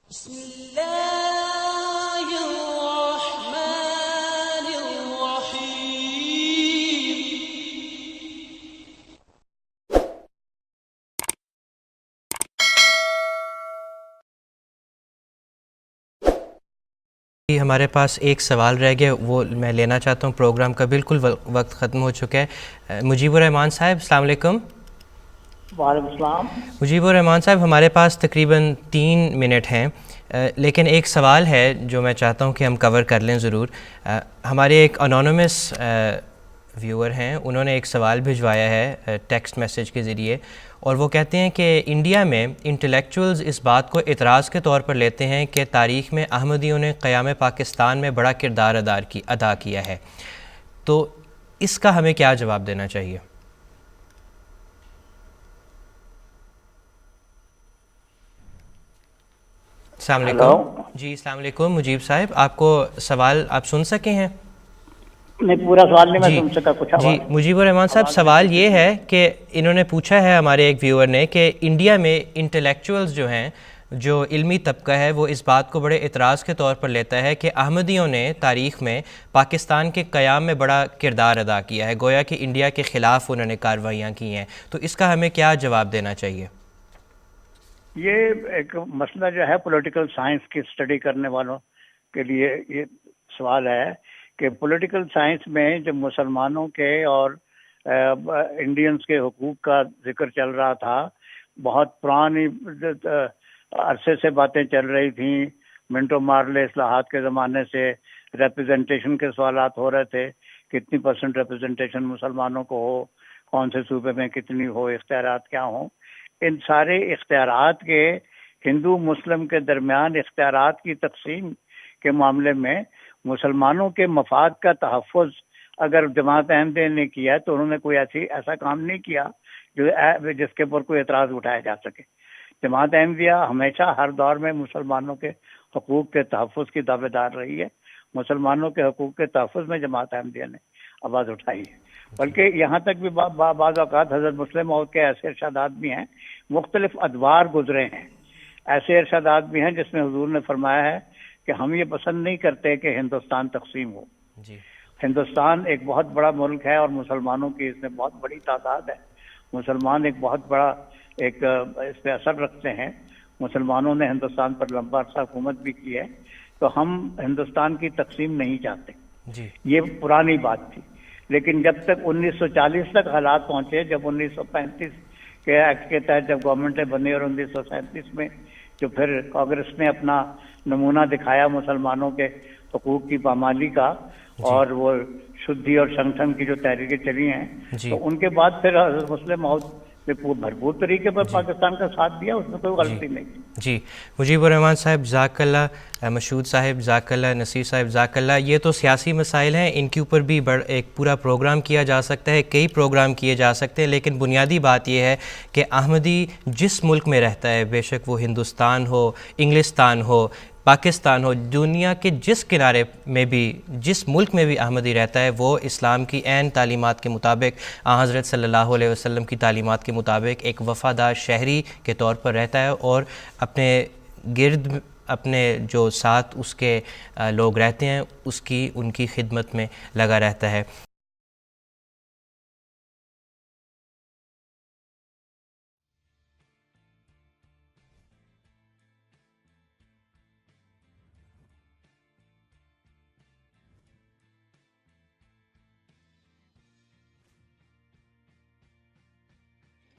بسم الله الرحمن الرحيم. ہمارے پاس ایک سوال رہ گیا، وہ میں لینا چاہتا ہوں. پروگرام کا بالکل وقت ختم ہو چکا ہے. مجیب الرحمان صاحب السلام علیکم. وعلیکم السلام. مجیب الرحمان صاحب، ہمارے پاس تقریباً 3 منٹ ہیں، لیکن ایک سوال ہے جو میں چاہتا ہوں کہ ہم کور کر لیں ضرور. ہمارے ایک انونیمس ویور ہیں، انہوں نے ایک سوال بھجوایا ہے ٹیکسٹ میسیج کے ذریعے، اور وہ کہتے ہیں کہ انڈیا میں انٹلیکچوئلز اس بات کو اعتراض کے طور پر لیتے ہیں کہ تاریخ میں احمدیوں نے قیام پاکستان میں بڑا کردار ادا کیا ہے. تو اس کا ہمیں کیا جواب دینا چاہیے؟ السلام علیکم. جی السلام علیکم مجیب صاحب، آپ کو سوال آپ سن سکے ہیں؟ نہیں، پورا سوال نہیں میں سن سکا. کچھ جی مجیب الرحمان صاحب، سوال یہ ہے کہ انہوں نے پوچھا ہے ہمارے ایک ویور نے کہ انڈیا میں انٹلیکچوئلز جو ہیں، جو علمی طبقہ ہے، وہ اس بات کو بڑے اعتراض کے طور پر لیتا ہے کہ احمدیوں نے تاریخ میں پاکستان کے قیام میں بڑا کردار ادا کیا ہے، گویا کہ انڈیا کے خلاف انہوں نے کارروائیاں کی ہیں. تو اس کا ہمیں کیا جواب دینا چاہیے؟ یہ ایک مسئلہ جو ہے پولیٹیکل سائنس کی اسٹڈی کرنے والوں کے لیے یہ سوال ہے کہ پولیٹیکل سائنس میں جب مسلمانوں کے اور انڈینز کے حقوق کا ذکر چل رہا تھا، بہت پرانی عرصے سے باتیں چل رہی تھیں. منٹو مارلے اصلاحات کے زمانے سے ریپرزنٹیشن کے سوالات ہو رہے تھے، کتنی % ریپرزنٹیشن مسلمانوں کو ہو، کون سے صوبے میں کتنی ہو، اختیارات کیا ہوں. ان سارے اختیارات کے ہندو مسلم کے درمیان اختیارات کی تقسیم کے معاملے میں مسلمانوں کے مفاد کا تحفظ اگر جماعت احمدیہ نے کیا تو انہوں نے کوئی ایسا کام نہیں کیا جس کے اوپر کوئی اعتراض اٹھایا جا سکے. جماعت احمدیہ ہمیشہ ہر دور میں مسلمانوں کے حقوق کے تحفظ کی دعوے دار رہی ہے. مسلمانوں کے حقوق کے تحفظ میں جماعت احمدیہ نے آواز اٹھائی ہے. بلکہ یہاں تک بھی بعض اوقات حضرت مسلم موعود کے ایسے ارشادات بھی ہیں، مختلف ادوار گزرے ہیں. ایسے ارشادات بھی ہیں جس میں حضور نے فرمایا ہے کہ ہم یہ پسند نہیں کرتے کہ ہندوستان تقسیم ہو. ہندوستان ایک بہت بڑا ملک ہے اور مسلمانوں کی اس میں بہت بڑی تعداد ہے. مسلمان ایک بہت بڑا اس پہ اثر رکھتے ہیں. مسلمانوں نے ہندوستان پر لمبا عرصہ حکومت بھی کی ہے، تو ہم ہندوستان کی تقسیم نہیں چاہتے. یہ پرانی بات تھی. لیکن جب تک 1940 تک حالات پہنچے، جب 1935 کے ایکٹ کے تحت جب گورنمنٹیں بنی اور 1937 میں جو پھر کانگریس نے اپنا نمونہ دکھایا مسلمانوں کے حقوق کی پامالی کا، اور وہ شدھی اور سنگٹھن کی جو تحریکیں چلی ہیں، تو ان کے بعد پھر حضرت مسلم موعود نے بھرپور طریقے پر پاکستان کا ساتھ دیا، اس میں کوئی غلطی نہیں. جی مجیب الرحمان صاحب جزاک اللہ، مشہود صاحب جزاک اللہ، نصیر صاحب جزاک اللہ. یہ تو سیاسی مسائل ہیں، ان کے اوپر بھی ایک پورا پروگرام کیا جا سکتا ہے، کئی پروگرام کیے جا سکتے ہیں، لیکن بنیادی بات یہ ہے کہ احمدی جس ملک میں رہتا ہے، بے شک وہ ہندوستان ہو، انگلستان ہو، پاکستان ہو، دنیا کے جس کنارے میں بھی، جس ملک میں بھی احمدی رہتا ہے، وہ اسلام کی عین تعلیمات کے مطابق، حضرت صلی اللہ علیہ وسلم کی تعلیمات کے مطابق ایک وفادار شہری کے طور پر رہتا ہے، اور اپنے گرد اپنے جو ساتھ اس کے لوگ رہتے ہیں ان کی خدمت میں لگا رہتا ہے.